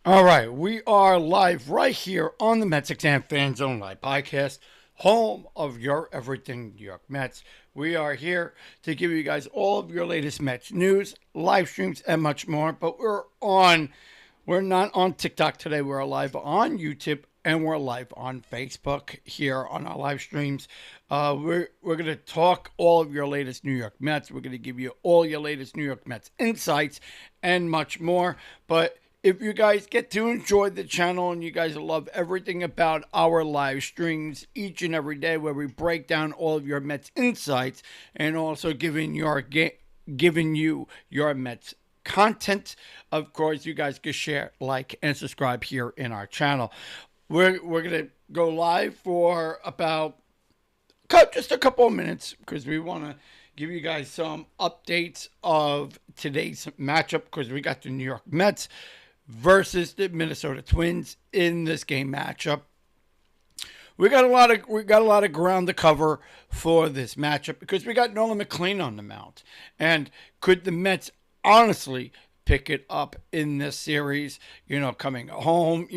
All right, we are live right here on the MetsXMFanZone live podcast, home of your everything New York Mets. We are here to give you guys all of your latest Mets news, live streams, and much more. But we're not on TikTok today. We're live on YouTube and we're live on Facebook here on our live streams. We're gonna talk all of your latest New York Mets. We're gonna give you all your latest New York Mets insights and much more. But if you guys get to enjoy the channel and you guys love everything about our live streams each and every day, where we break down all of your Mets insights and also giving you your Mets content, of course, you guys can share, like, and subscribe here in our channel. We're gonna go live for about just a couple of minutes because we want to give you guys some updates of today's matchup because we got the New York Mets versus the Minnesota Twins in this game matchup. We got a lot of ground to cover for this matchup because we got Nolan McLean on the mound. And could the Mets honestly pick it up in this series? Coming home,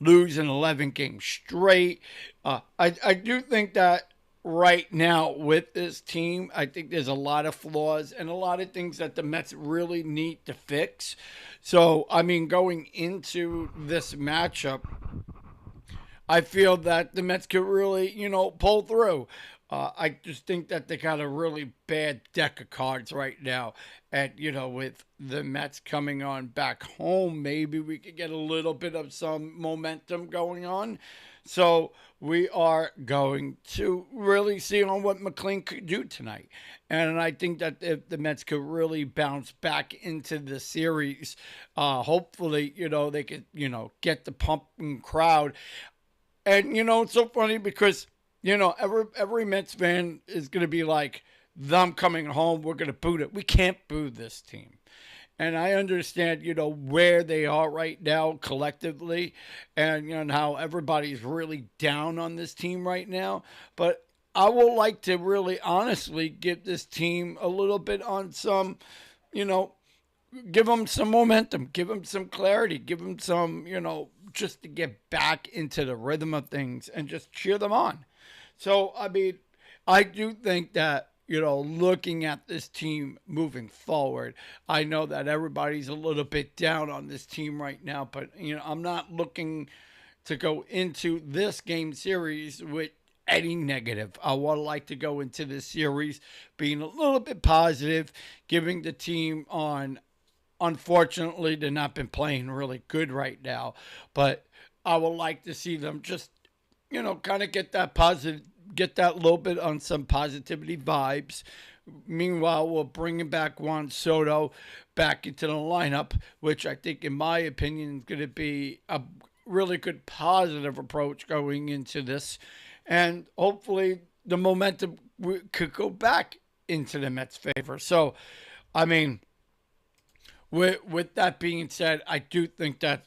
losing 11 games straight. I do think that right now with this team, I think there's a lot of flaws and a lot of things that the Mets really need to fix. So, I mean, going into this matchup, I feel that the Mets could really, pull through. I just think that they got a really bad deck of cards right now. And, with the Mets coming on back home, maybe we could get a little bit of some momentum going on. So we are going to really see on what McLean could do tonight. And I think that if the Mets could really bounce back into the series, hopefully, they could, get the pumping crowd. And it's so funny because every Mets fan is going to be like, "Them coming home, we're going to boot it." We can't boo this team, and I understand where they are right now collectively, and how everybody's really down on this team right now. But I would like to really honestly give this team a little bit on some, you know, give them some momentum, give them some clarity, give them some, just to get back into the rhythm of things and just cheer them on. So, I mean, I do think that, looking at this team moving forward, I know that everybody's a little bit down on this team right now, but, I'm not looking to go into this game series with any negative. I would like to go into this series being a little bit positive, giving the team on. Unfortunately, they've not been playing really good right now, but I would like to see them just, kind of get that little bit on some positivity vibes. Meanwhile, we're bringing back Juan Soto back into the lineup, which I think, in my opinion, is going to be a really good positive approach going into this. And hopefully, the momentum could go back into the Mets' favor. So, I mean, with that being said, I do think that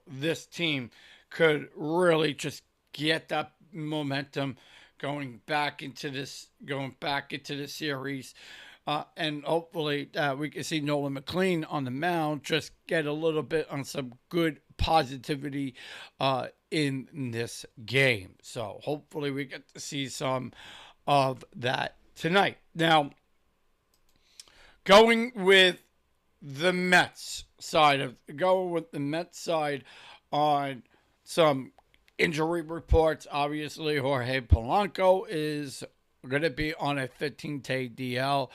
this team could really just get that momentum going back into the series, and hopefully we can see Nolan McLean on the mound just get a little bit on some good positivity in this game. So hopefully we get to see some of that tonight. Now, going with the Mets side of going with the Mets side on some injury reports. Obviously, Jorge Polanco is going to be on a 15-day DL.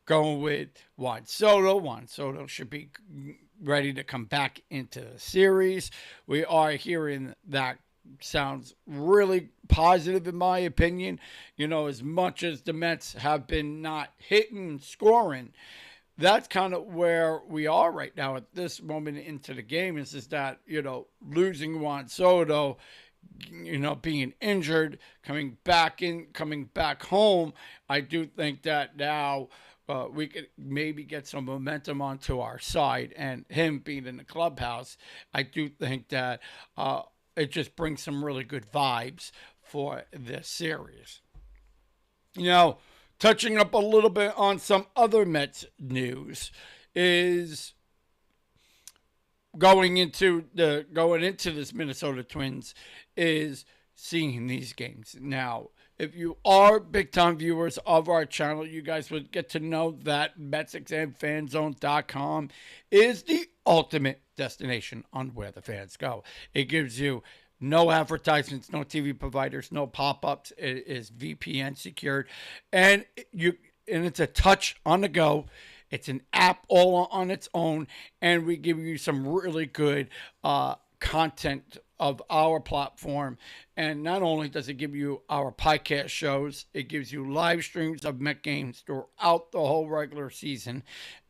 Going with Juan Soto. Juan Soto should be ready to come back into the series. We are hearing that sounds really positive in my opinion. As much as the Mets have been not hitting, scoring, that's kind of where we are right now at this moment into the game is that, losing Juan Soto, being injured, coming back home, I do think that now we could maybe get some momentum onto our side. And him being in the clubhouse, I do think that it just brings some really good vibes for this series. Touching up a little bit on some other Mets news is going into this Minnesota Twins is seeing these games. Now, if you are big time viewers of our channel, you guys would get to know that MetsXMFanZone.com is the ultimate destination on where the fans go. It gives you no advertisements, no TV providers, no pop-ups. It is VPN secured, and it's a touch on the go. It's an app all on its own, and we give you some really good content of our platform. And not only does it give you our podcast shows, it gives you live streams of Met games throughout the whole regular season.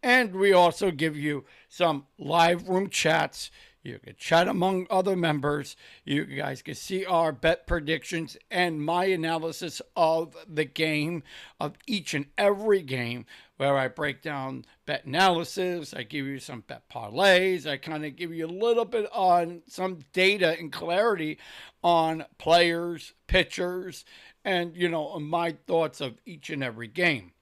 And we also give you some live room chats. You can chat among other members. You guys can see our bet predictions and my analysis of the game, of each and every game, where I break down bet analysis. I give you some bet parlays. I kind of give you a little bit on some data and clarity on players, pitchers, and, my thoughts of each and every game.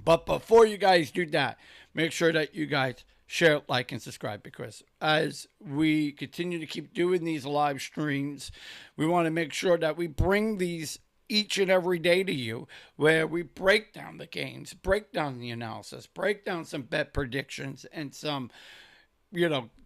But before you guys do that, make sure that you guys share, like, and subscribe, because as we continue to keep doing these live streams, we want to make sure that we bring these each and every day to you, where we break down the games, break down the analysis, break down some bet predictions, and some,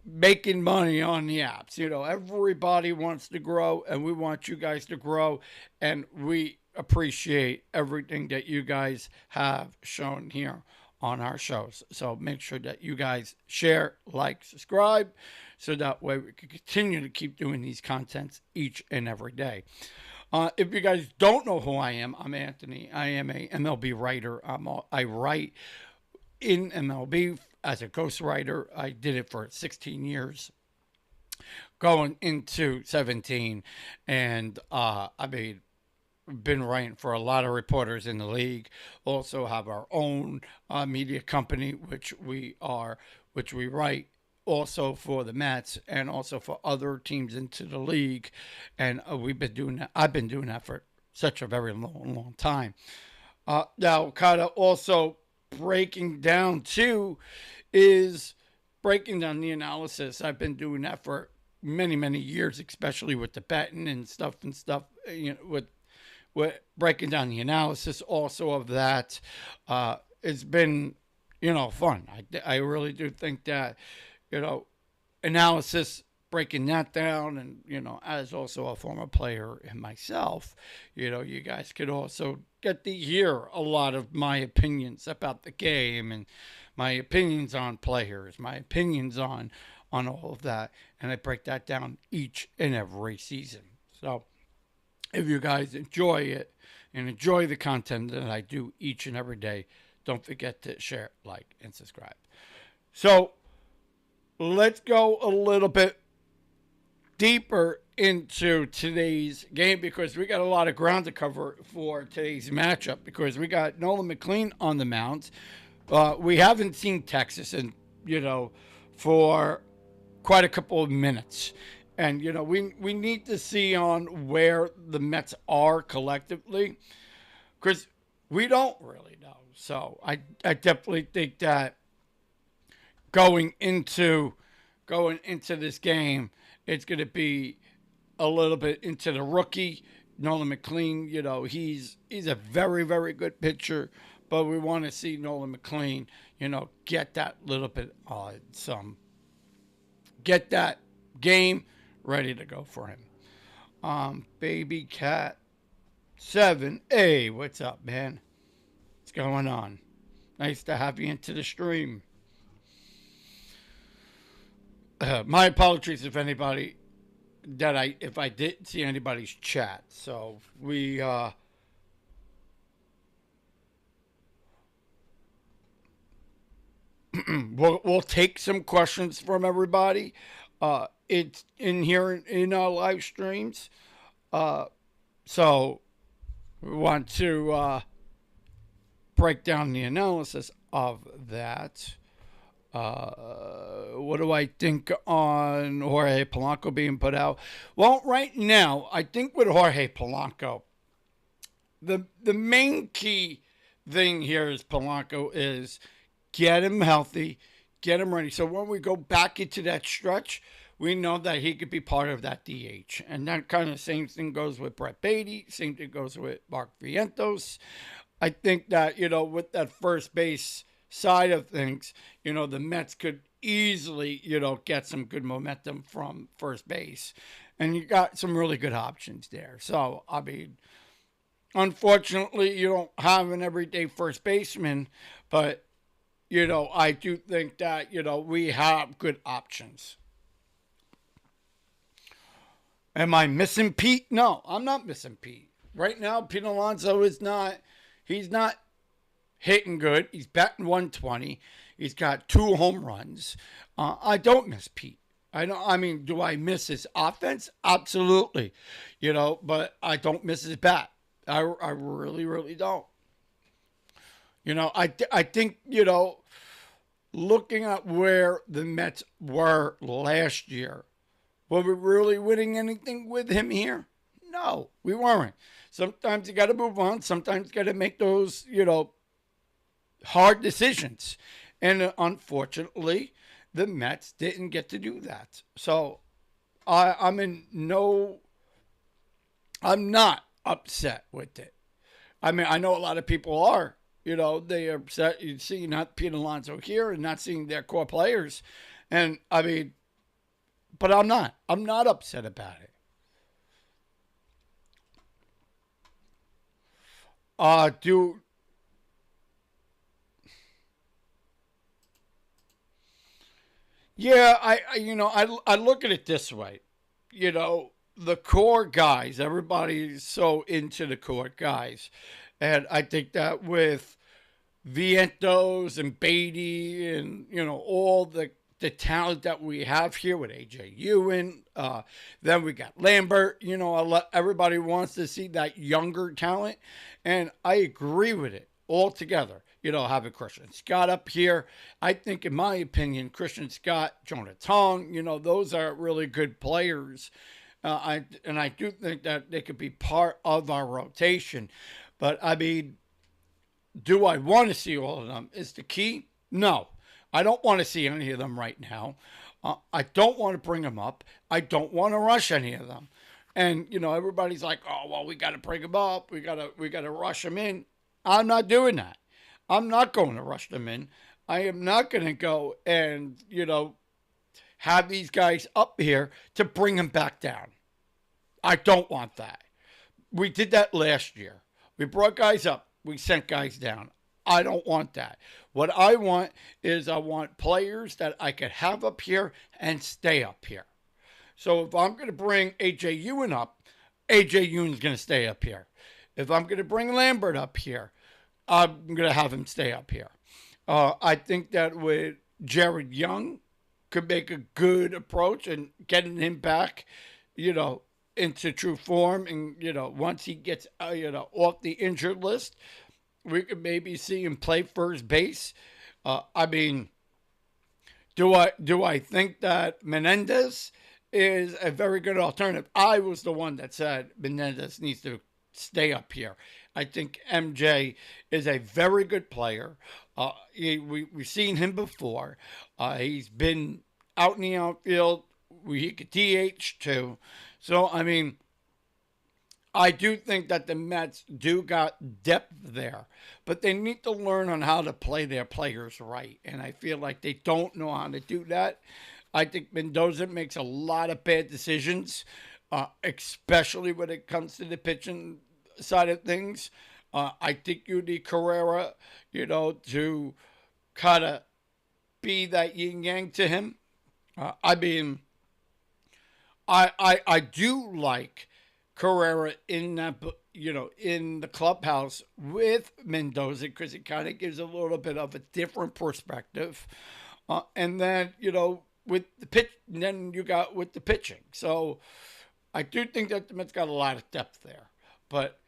making money on the apps. Everybody wants to grow, and we want you guys to grow, and we appreciate everything that you guys have shown here on our shows. So make sure that you guys share, like, subscribe, so that way we can continue to keep doing these contents each and every day. If you guys don't know who I am, I'm Anthony. I am a MLB writer. I write in MLB as a ghostwriter. I did it for 16 years, going into 17, and been writing for a lot of reporters in the league. Also have our own media company, which we write also for the Mets and also for other teams into the league. And we've been doing that. I've been doing that for such a very long time. Now, kind of also breaking down too is breaking down the analysis. I've been doing that for many years, especially with the betting and stuff, with breaking down the analysis also of that. It's been, fun. I really do think that, analysis, breaking that down, and, as also a former player and myself, you guys could also get to hear a lot of my opinions about the game, and my opinions on players, my opinions on all of that. And I break that down each and every season. So if you guys enjoy it and enjoy the content that I do each and every day, don't forget to share, like, and subscribe. So let's go a little bit deeper into today's game, because we got a lot of ground to cover for today's matchup, because we got Nolan McLean on the mound. We haven't seen Texas for quite a couple of minutes. And, we need to see on where the Mets are collectively, because we don't really know. So I definitely think that going into this game, it's going to be a little bit into the rookie, Nolan McLean. He's a very, very good pitcher, but we want to see Nolan McLean, get that little bit get that game ready to go for him. Baby Cat 7. Hey, what's up, man? What's going on? Nice to have you into the stream. My apologies if I didn't see anybody's chat. So we'll take some questions from everybody. It's in here in our live streams. So we want to break down the analysis of that. What do I think on Jorge Polanco being put out? Well, right now, I think with Jorge Polanco, the main key thing here is Polanco is get him healthy, get him ready. So when we go back into that stretch, we know that he could be part of that DH. And that kind of same thing goes with Brett Beatty. Same thing goes with Mark Vientos. I think that, with that first base side of things, the Mets could easily, get some good momentum from first base. And you got some really good options there. So, I mean, unfortunately, you don't have an everyday first baseman, but, I do think that, we have good options. Am I missing Pete? No, I'm not missing Pete. Right now, Pete Alonso is not, he's not hitting good. He's batting 120. He's got 2 home runs. I don't miss Pete. I don't. I mean, do I miss his offense? Absolutely. But I don't miss his bat. I really, really don't. I think, looking at where the Mets were last year, were we really winning anything with him here? No, we weren't. Sometimes you got to move on. Sometimes you got to make those, hard decisions. And unfortunately, the Mets didn't get to do that. So I'm not upset with it. I mean, I know a lot of people are. They are upset. You see not Pete Alonso here and not seeing their core players. And I mean, but I'm not. I'm not upset about it. Do Yeah, I look at it this way. The core guys, everybody's so into the core guys. And I think that with Vientos and Beatty and, all the talent that we have here with AJ Ewan, then we got Lambert, everybody wants to see that younger talent. And I agree with it altogether. Having Christian Scott up here. I think, in my opinion, Christian Scott, Jonah Tong, those are really good players. I do think that they could be part of our rotation. But, I mean, do I want to see all of them? Is the key? No. I don't want to see any of them right now. I don't want to bring them up. I don't want to rush any of them. And, everybody's like, oh, well, we got to bring them up. We got to rush them in. I'm not doing that. I'm not going to rush them in. I am not going to go and, have these guys up here to bring them back down. I don't want that. We did that last year. We brought guys up. We sent guys down. I don't want that. What I want is I want players that I could have up here and stay up here. So if I'm going to bring A.J. Ewan up, A.J. Ewan's going to stay up here. If I'm going to bring Lambert up here, I'm going to have him stay up here. I think that with Jared Young could make a good approach and getting him back, into true form. And, once he gets, off the injured list, we could maybe see him play first base. I mean, do I think that Menendez is a very good alternative? I was the one that said Menendez needs to stay up here. I think MJ is a very good player. We've seen him before. He's been out in the outfield. He could DH too. So, I mean, I do think that the Mets do got depth there, but they need to learn on how to play their players right. And I feel like they don't know how to do that. I think Mendoza makes a lot of bad decisions, especially when it comes to the pitching side of things. I think you need Carrera, to kind of be that yin yang to him. I mean, I do like Carrera in that, in the clubhouse with Mendoza because it kind of gives a little bit of a different perspective. And then, with the pitch, then you got with the pitching. So I do think that the Mets got a lot of depth there. But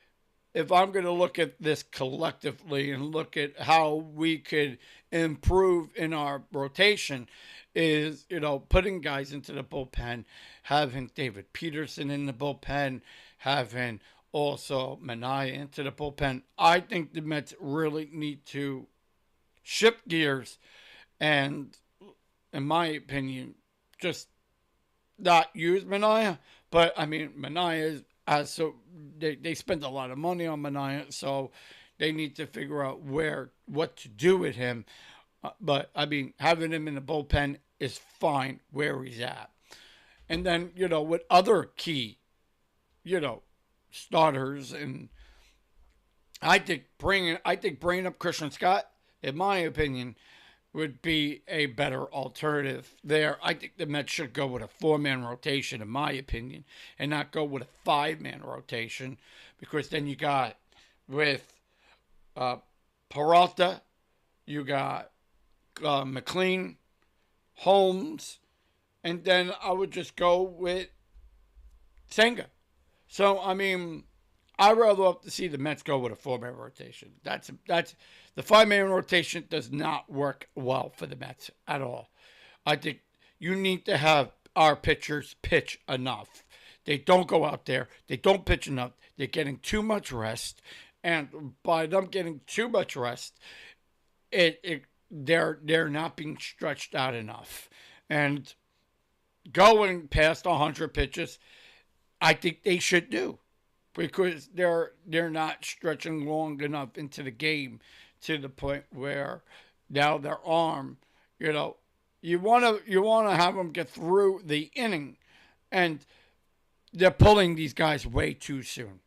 if I'm going to look at this collectively and look at how we could improve in our rotation, is, putting guys into the bullpen, having David Peterson in the bullpen, having also Manaya into the bullpen. I think the Mets really need to shift gears and in my opinion, just not use Mania. But I mean, Mania is as so they spend a lot of money on Mania, so they need to figure out what to do with him. But I mean, having him in the bullpen is fine where he's at. And then with other key you know starters, and I think bringing up Christian Scott, in my opinion, would be a better alternative there. I think the Mets should go with a four-man rotation, in my opinion, and not go with a five-man rotation, because then you got with uh, Peralta, you got McLean, Holmes, and then I would just go with Senga. So I mean, I rather love to see the Mets go with a four-man rotation. That's the five-man rotation does not work well for the Mets at all. I think you need to have our pitchers pitch enough. They don't go out there. They don't pitch enough. They're getting too much rest, and by them getting too much rest, they're not being stretched out enough. And going past 100 pitches, I think they should do, because they're not stretching long enough into the game to the point where now their arm, you know, you want to have them get through the inning, and they're pulling these guys way too soon.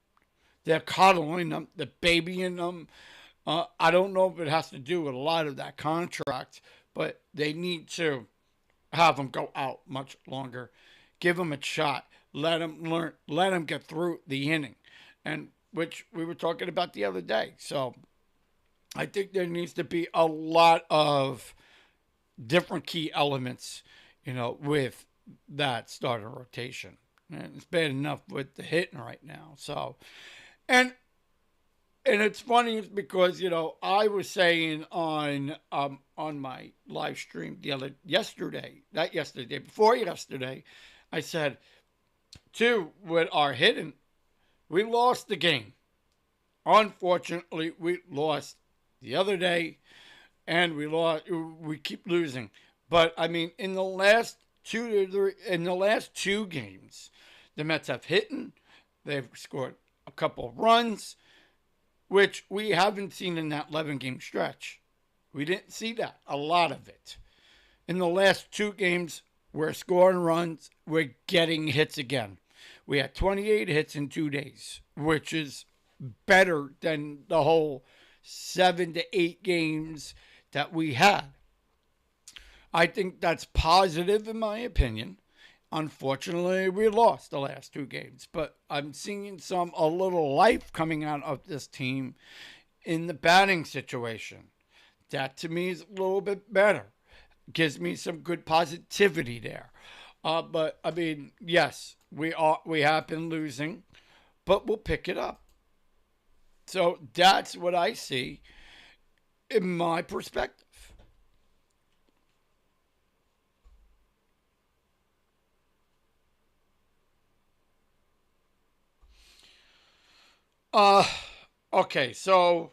They're coddling them, they're babying them. I don't know if it has to do with a lot of that contract, but they need to have them go out much longer. Give them a shot. Let them learn. Let them get through the inning, and which we were talking about the other day. So I think there needs to be a lot of different key elements, with that starter rotation. And it's bad enough with the hitting right now. So, and it's funny because I was saying on my live stream not yesterday, before yesterday, I said, too, with our hitting, we lost the game. Unfortunately, we lost the other day, and we keep losing. But I mean, in the last two games, the Mets have hit. They've scored a couple of runs, which we haven't seen in that 11-game stretch. We didn't see that, a lot of it. In the last two games, we're scoring runs, we're getting hits again. We had 28 hits in 2 days, which is better than the whole 7 to 8 games that we had. I think that's positive in my opinion. Unfortunately, we lost the last two games, but I'm seeing a little life coming out of this team in the batting situation. That to me is a little bit better. Gives me some good positivity there. But I mean, yes, we have been losing, but we'll pick it up. So that's what I see in my perspective. Uh, okay, so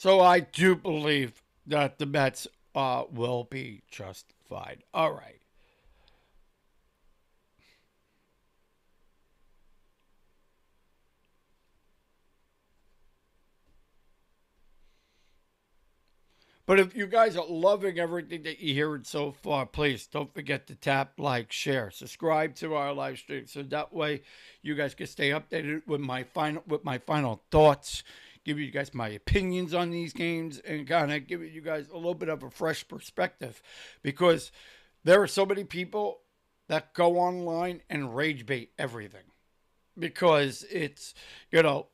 I do believe that the Mets will be just fine. All right. But if you guys are loving everything that you heard so far, please don't forget to tap, like, share, subscribe to our live stream, so that way you guys can stay updated with my final thoughts, give you guys my opinions on these games, and kind of give you guys a little bit of a fresh perspective, because there are so many people that go online and rage bait everything, because it's you know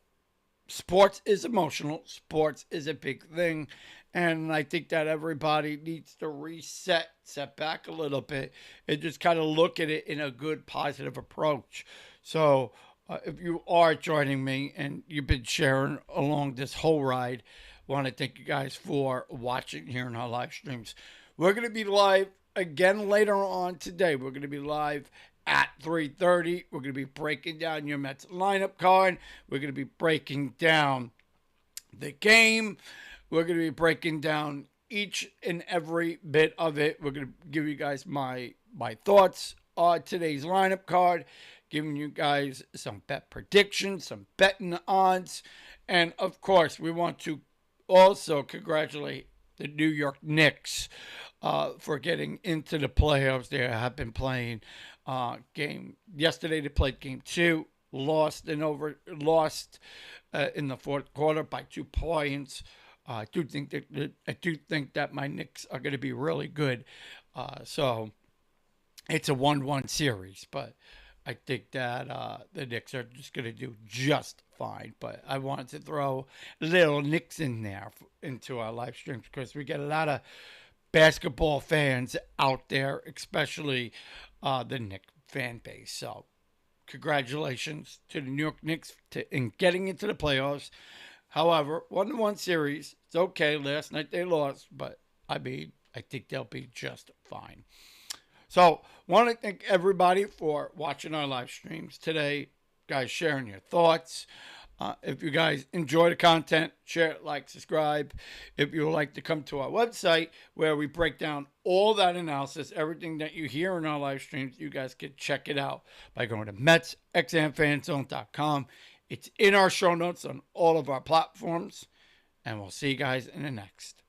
sports is emotional. Sports is a big thing. And I think that everybody needs to set back a little bit, and just kind of look at it in a good, positive approach. So, if you are joining me and you've been sharing along this whole ride, I want to thank you guys for watching here in our live streams. We're going to be live again later on today. We're going to be live at 3:30. We're going to be breaking down your Mets lineup card. We're going to be breaking down the game. We're going to be breaking down each and every bit of it. We're going to give you guys my thoughts on today's lineup card, giving you guys some bet predictions, some betting odds, and of course, we want to also congratulate the New York Knicks for getting into the playoffs. They have been playing game yesterday. They played game 2, lost in the fourth quarter by 2 points. I do think that my Knicks are going to be really good. So it's a 1-1 series, but I think that the Knicks are just going to do just fine. But I wanted to throw little Knicks in there into our live streams because we get a lot of basketball fans out there, especially the Knicks fan base. So congratulations to the New York Knicks in getting into the playoffs. However, 1-1 series, it's okay. Last night they lost, but I think they'll be just fine. So, want to thank everybody for watching our live streams today. Guys, sharing your thoughts. If you guys enjoy the content, share it, like, subscribe. If you would like to come to our website where we break down all that analysis, everything that you hear in our live streams, you guys can check it out by going to MetsXMFanZone.com. It's in our show notes on all of our platforms. And we'll see you guys in the next.